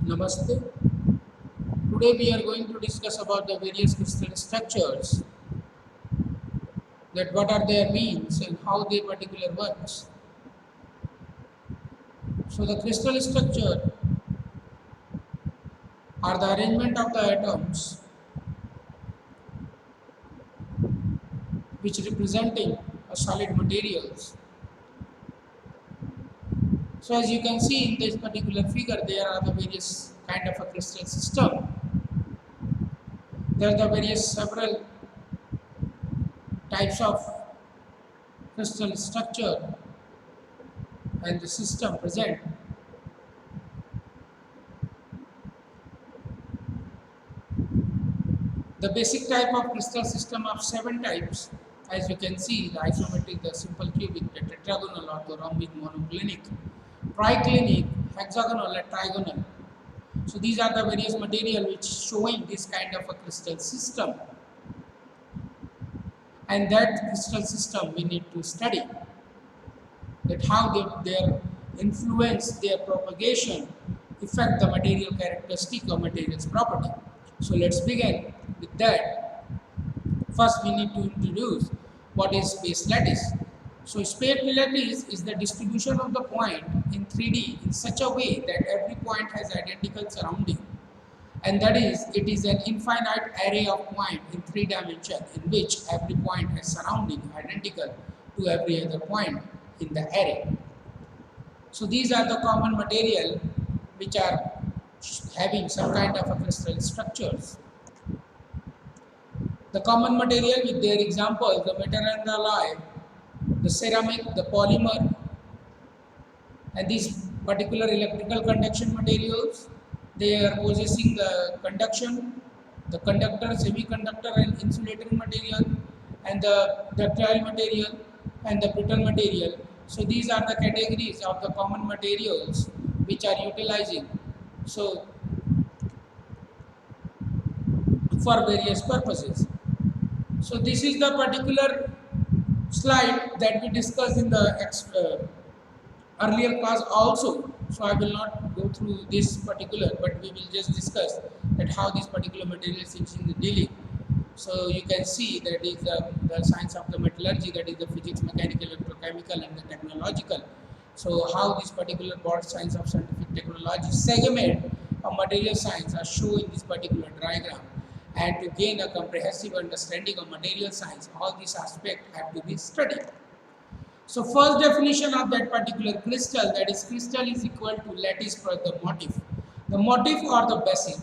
Namaste. Today we are going to discuss about the various crystal structures, that what are their means and how they particular works. So the crystal structure are the arrangement of the atoms which representing a solid materials. So as you can see in this particular figure, there are the various kind of a crystal system. There are the various several types of crystal structure and the system present. The basic type of crystal system of 7 types, as you can see, the isometric, the simple cubic, the tetragonal, orthorhombic, monoclinic, triclinic, hexagonal, and trigonal. So these are the various material which showing this kind of a crystal system, and that crystal system we need to study, that how their influence, their propagation affect the material characteristic or material's property. So let's begin with that. First we need to introduce what is space lattice. So space lattice is the distribution of the point in 3D in such a way that every point has identical surrounding, and that is, it is an infinite array of points in 3 dimensions in which every point has surrounding identical to every other point in the array. So these are the common material which are having some kind of a crystal structures. The common material with their examples, the metal and the alloy, the ceramic, the polymer, and these particular electrical conduction materials, they are possessing the conduction, the conductor, semiconductor and insulating material, and the ductile material and the brittle material. So these are the categories of the common materials which are utilizing so for various purposes. So this is the particular slide that we discussed in the earlier class also. So I will not go through this particular, but we will just discuss that how this particular material is in the dealing. So you can see that is the science of the metallurgy, that is the physics, mechanical, electrochemical and the technological. So how this particular broad science of scientific technology segment of material science are shown in this particular diagram. And to gain a comprehensive understanding of material science, all these aspects have to be studied. So first definition of that particular crystal, that is crystal is equal to lattice for the motif. The motif or the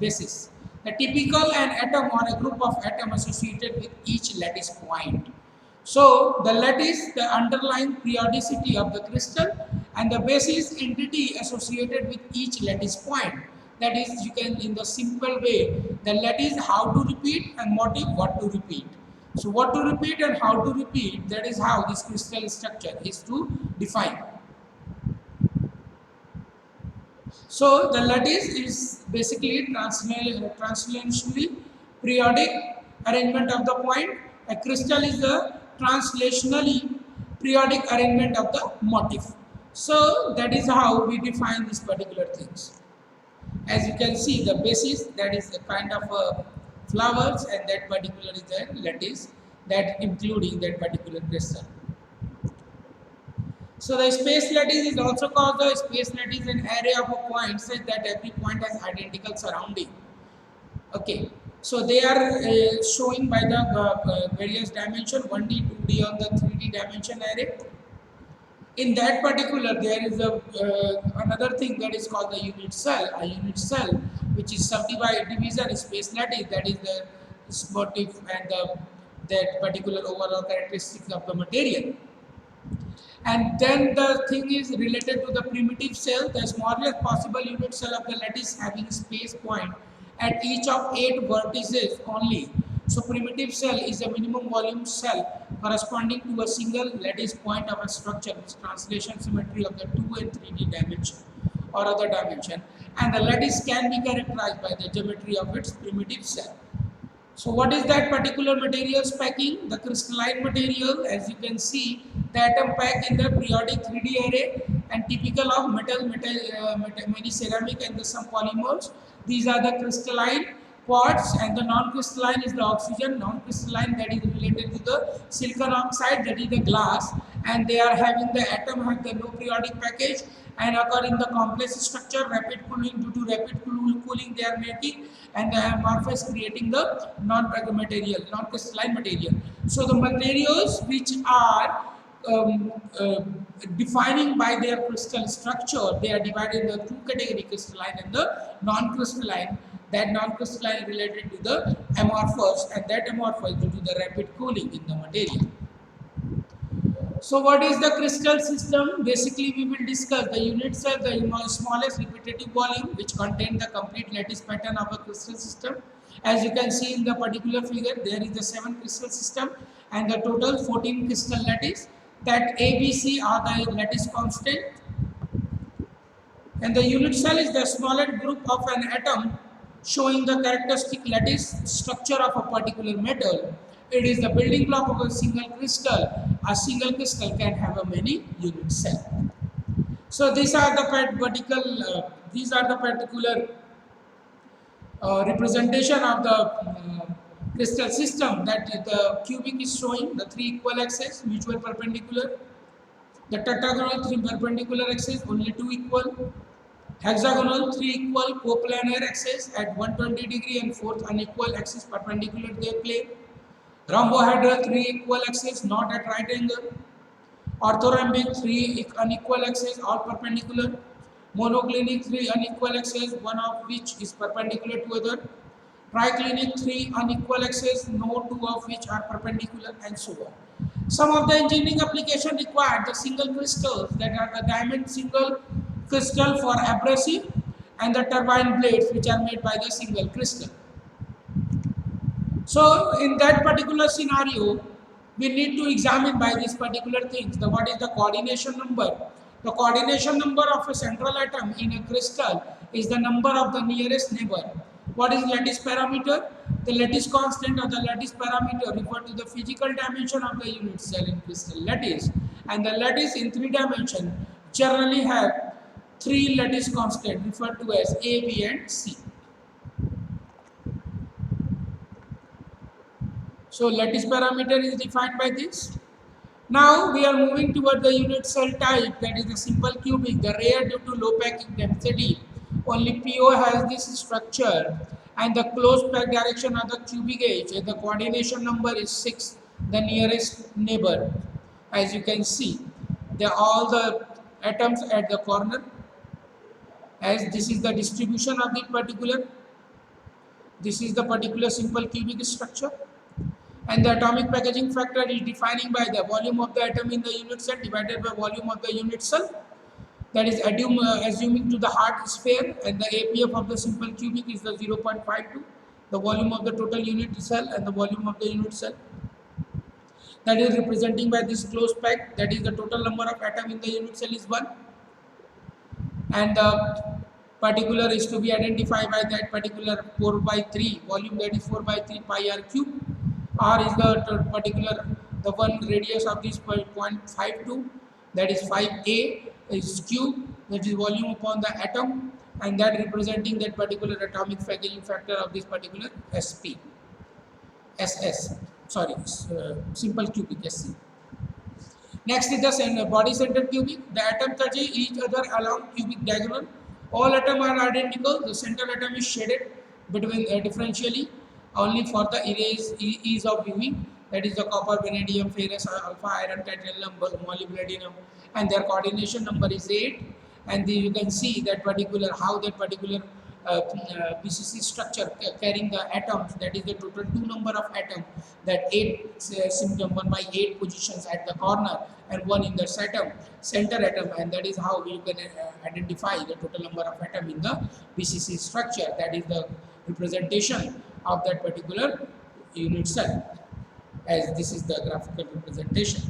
basis. The typical an atom or a group of atoms associated with each lattice point. So the lattice, the underlying periodicity of the crystal, and the basis entity associated with each lattice point. That is, you can in the simple way, the lattice how to repeat and motif what to repeat. So what to repeat and how to repeat, that is how this crystal structure is to define. So the lattice is basically translationally periodic arrangement of the point. A crystal is the translationally periodic arrangement of the motif. So that is how we define these particular things. As you can see, the basis, that is the kind of flowers, and that particular is the lattice, that including that particular crystal. So the space lattice is also called the space lattice, an array of points such that every point has identical surrounding. Okay, so they are showing by the various dimension, 1D, 2D on the 3D dimension array. In that particular, there is a another thing that is called the unit cell. A unit cell, which is subdivided division space lattice, that is the motif and that particular overall characteristics of the material. And then the thing is related to the primitive cell, the smallest possible unit cell of the lattice having space point at each of 8 vertices only. So primitive cell is a minimum volume cell corresponding to a single lattice point of a structure with translation symmetry of the 2 and 3D dimension or other dimension, and the lattice can be characterized by the geometry of its primitive cell. So what is that particular material packing? The crystalline material, as you can see, the atom pack in the periodic 3D array, and typical of many ceramic and some polymers. These are the crystalline parts, and the non-crystalline is the oxygen. Non-crystalline, that is related to the silicon oxide, that is the glass, and they are having the atom have the no periodic package and occur in the complex structure. Rapid cooling, due to rapid cooling they are making, and the amorphous creating the non-crystalline material. So the materials which are um, uh, defining by their crystal structure, they are divided into two categories, crystalline and the non-crystalline. That non-crystalline related to the amorphous, and that amorphous due to the rapid cooling in the material. So what is the crystal system? Basically, we will discuss the unit cell, the smallest repetitive volume, which contain the complete lattice pattern of a crystal system. As you can see in the particular figure, there is the 7 crystal system and the total 14 crystal lattice. That A, B, C are the lattice constant, and the unit cell is the smallest group of an atom showing the characteristic lattice structure of a particular metal. It is the building block of a single crystal. A single crystal can have a many unit cells. So these are the particular representation of the crystal system, that the cubic is showing the 3 equal axes, mutual perpendicular. The tetragonal 3 perpendicular axes, only 2 equal. Hexagonal 3 equal coplanar axes at 120 degree and 4th unequal axis perpendicular their plane. Rhombohedral 3 equal axes not at right angle. Orthorhombic 3 unequal axes all perpendicular. Monoclinic 3 unequal axes, one of which is perpendicular to other. Triclinic 3 unequal axes, no two of which are perpendicular, and so on. Some of the engineering application require the single crystals, that are the diamond single crystal for abrasive, and the turbine blades which are made by the single crystal. So in that particular scenario, we need to examine by these particular things. What is the coordination number? The coordination number of a central atom in a crystal is the number of the nearest neighbor. What is lattice parameter? The lattice constant or the lattice parameter refer to the physical dimension of the unit cell in crystal lattice, and the lattice in 3 dimension generally have 3 lattice constant referred to as A, B and C. So lattice parameter is defined by this. Now we are moving toward the unit cell type, that is the simple cubic, the rare due to low packing density. Only PO has this structure, and the closed pack direction of the cubic edge, and the coordination number is 6, the nearest neighbor. As you can see, they are all the atoms at the corner, as this is the distribution of the particular. This is the particular simple cubic structure. And the atomic packaging factor is defining by the volume of the atom in the unit cell divided by volume of the unit cell. That is assuming to the hard sphere, and the APF of the simple cubic is the 0.52, the volume of the total unit cell and the volume of the unit cell. That is representing by this closed pack, that is the total number of atom in the unit cell is 1. And the particular is to be identified by that particular 4 by 3 volume, that is 4 by 3 pi r cube. R is the particular, the one radius of this 0.52, that is 5a is cube, that is volume upon the atom, and that representing that particular atomic packaging factor of this particular simple cubic SC. Next is the body center cubic. The atoms touch each other along cubic diagonal. All atoms are identical. The central atom is shaded between differentially only for the ease of viewing. That is the copper, vanadium, ferrous, alpha, iron, titanium, molybdenum, and their coordination number is 8. And you can see that particular how that particular BCC structure carrying the atoms, that is the total 2 number of atoms, that 8 symptom 1 by 8 positions at the corner and 1 in the center atom, and that is how you can identify the total number of atom in the BCC structure. That is the representation of that particular unit cell, as this is the graphical representation.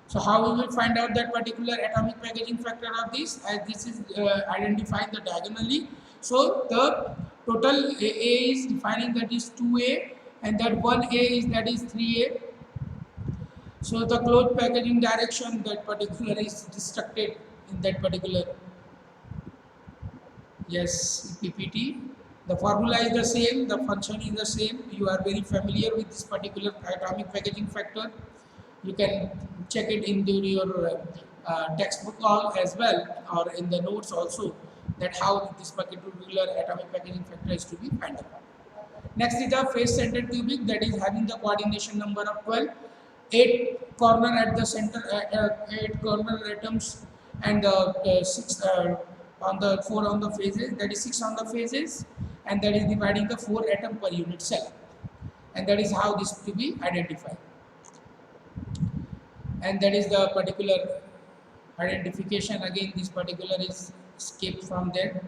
So how we will find out that particular atomic packaging factor of this, as this is identified the diagonally. So the total A is defining that is 2A, and that 1A is that is 3A. So the closed packaging direction, that particular is destructed in that particular, yes, PPT. The formula is the same, the function is the same. You are very familiar with this particular atomic packaging factor. You can check it into your textbook all as well, or in the notes also, that how this particular atomic packaging factor is to be found out. Next is the face centered cubic, that is having the coordination number of 12, 8 corner at the center, 8 corner atoms, and 6 on the 4 on the phases, that is 6 on the phases, and that is dividing the 4 atom per unit cell, and that is how this to be identified, and that is the particular identification. Again, this particular is skipped from there.